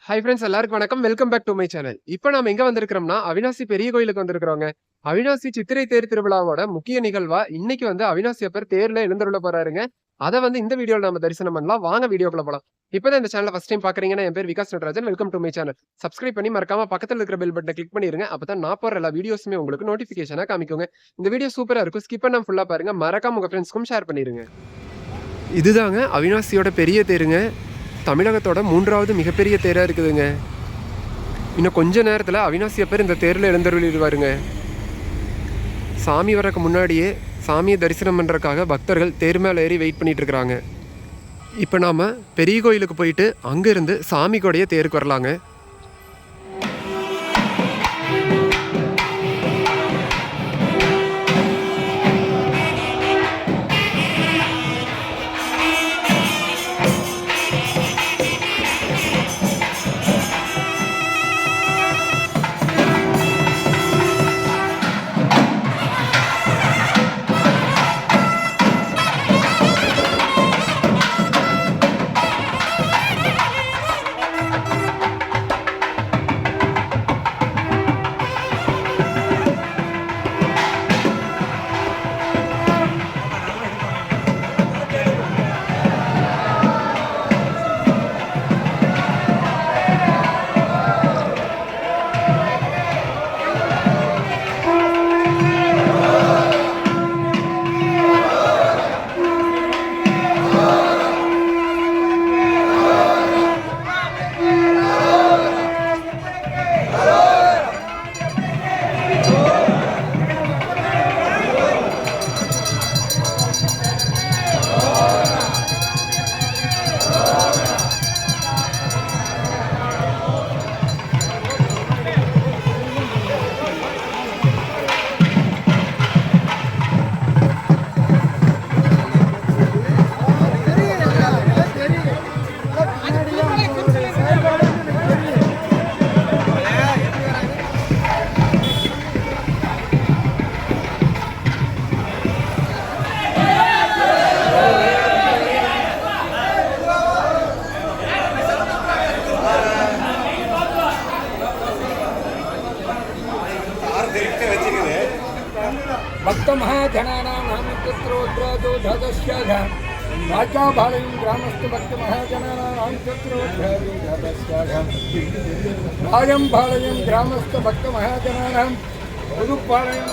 Hi friends எல்லாருக்கும் வணக்கம். Welcome back to my channel. இப்போ நாம எங்க வந்திருக்கிறோம்னா, அவினாசி பெரிய கோயிலுக்கு வந்திருக்கிறோங்க. அவினாசி சித்திரை தேர் திருவிழாவோட முக்கிய நிகழ்வா இன்னைக்கு அவினாசி அப்பர் தேர்ல எழுந்தருள போறாருங்க. அத இந்த வீடியோல நாம தரிசனம் பண்ணலாம். வாங்க வீடியோக்குள்ள போலாம். இப்பதான் இந்த சேனலை ஃபர்ஸ்ட் டைம் பாக்குறீங்கன்னா, என் பேர் Vikas Natarajan. Welcome to my channel. Subscribe பண்ணி மறக்காம பக்கத்துல இருக்கிற பெல் பட்டனை கிளிக் பண்ணிருங்க. அப்பதான் நான் போற எல்லா வீடியோஸுமே உங்களுக்கு நோட்டிபிகேஷனா காமிக்குங்க. இந்த வீடியோ சூப்பரா இருக்கும். ஸ்கிப் பண்ணாம ஃபுல்லா பாருங்க. மறக்காம உங்க ஃப்ரெண்ட்ஸ்க்கும் ஷேர் பண்ணிருங்க. இதுதாங்க அவினாசியோட பெரிய தேருங்க. தமிழகத்தோட 3வது மிகப்பெரிய தேரா இருக்குதுங்க. இன்னும் கொஞ்ச நேரத்தில் அவினாசி அப்பர் இந்த தேரில் எழுந்தருளிடுவாருங்க. சாமி வரக்கு முன்னாடியே சாமியை தரிசனம் பண்ணுறதுக்காக பக்தர்கள் தேர் மேலே ஏறி வெயிட் பண்ணிட்டு இருக்கிறாங்க. இப்போ நாம் பெரிய கோயிலுக்கு போயிட்டு அங்கேருந்து சாமி கூடயே தேருக்கு வரலாங்க. भक्त महाजनानां नामचत्रोद्रातो धदस्याघं राजापालयं ग्रामस्थ भक्त महाजनानां नामचत्रोद्रातो धदस्याघं राजं पालयं ग्रामस्थ भक्त महाजनानां उदुपालयं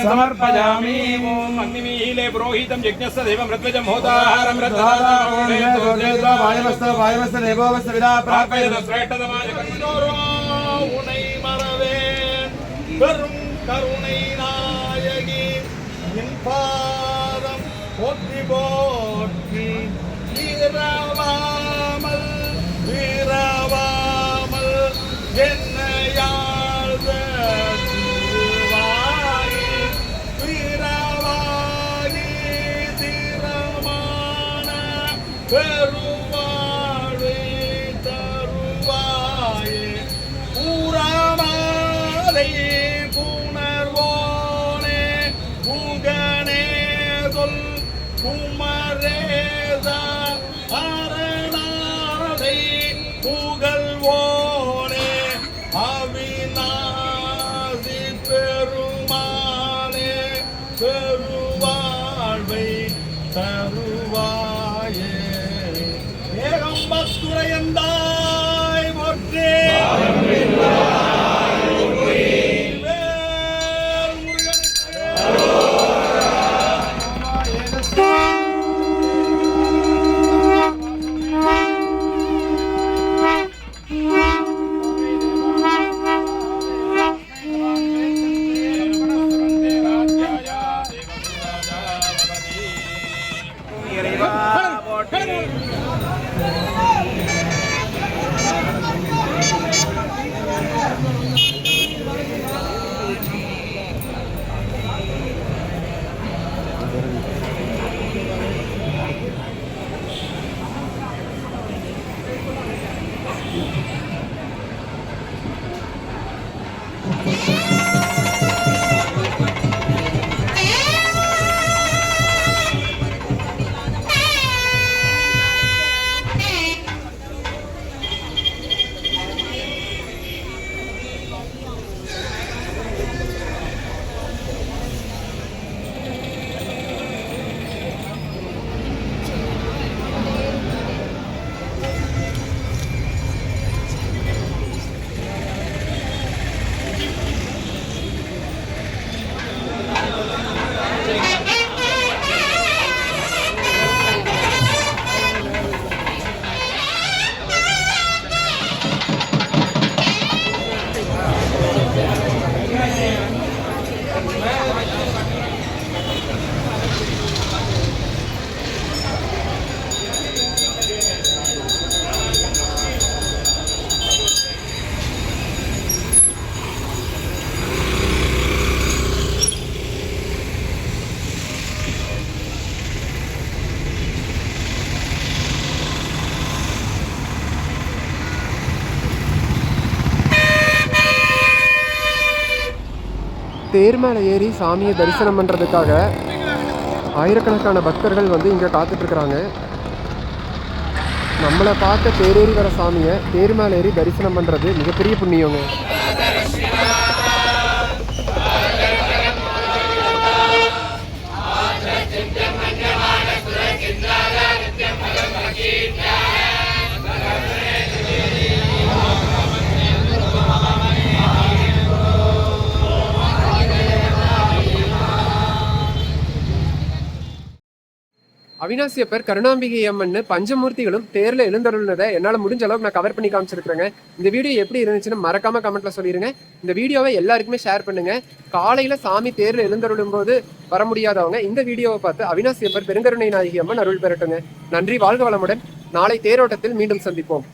समर्पयामि ओम अग्निमीले पुरोहितं यज्ञस्य देवं ऋत्विजं होताहारं वायवस्त देवोवस्त विदा प्रापयत श्रेष्ठतमाय करुणोरो उनै मरवे करुणै नायकि निन् पादं पोट्टि पोट्टि வீரவாமல் என்னையாள் வீரவாகி தீரமான பெருவாழ்வை தருவாயே பூரமாலை புணர்வோனே புகனே சொல் குமரேசா அரணாதை புகழ்வோனே அவிநாசி பெருமானே பெருவாழ்வை தருவாயே ஏகம்பத்துரையந்தாய் போற்றே தேர் மேலே ஏறி சாமியை தரிசனம் பண்ணுறதுக்காக ஆயிரக்கணக்கான பக்தர்கள் வந்து இங்கே காத்துட்ருக்குறாங்க. நம்மளை பார்க்க தேரேறி வர சாமியை தேர் மேலே ஏறி தரிசனம் பண்ணுறது மிகப்பெரிய புண்ணியங்க. அவினாசியப்பர், கருணாம்பிகை அம்மன், பஞ்சமூர்த்திகளும் தேர்ல எழுந்தருள்னதை என்னால் முடிஞ்ச அளவுக்கு நான் கவர் பண்ணி காமிச்சிருக்கிறேங்க. இந்த வீடியோ எப்படி இருந்துச்சுன்னு மறக்காம கமெண்ட்ல சொல்லிடுங்க. இந்த வீடியோவை எல்லாருக்குமே ஷேர் பண்ணுங்க. காலையில சாமி தேர்ல எழுந்தருளும் போது வர முடியாதவங்க இந்த வீடியோவை பார்த்து அவினாசியப்பர் பெருங்கருணை நாயகி அம்மன் அருள் பெறட்டுங்க. நன்றி, வாழ்க வளமுடன். நாளை தேரோட்டத்தில் மீண்டும் சந்திப்போம்.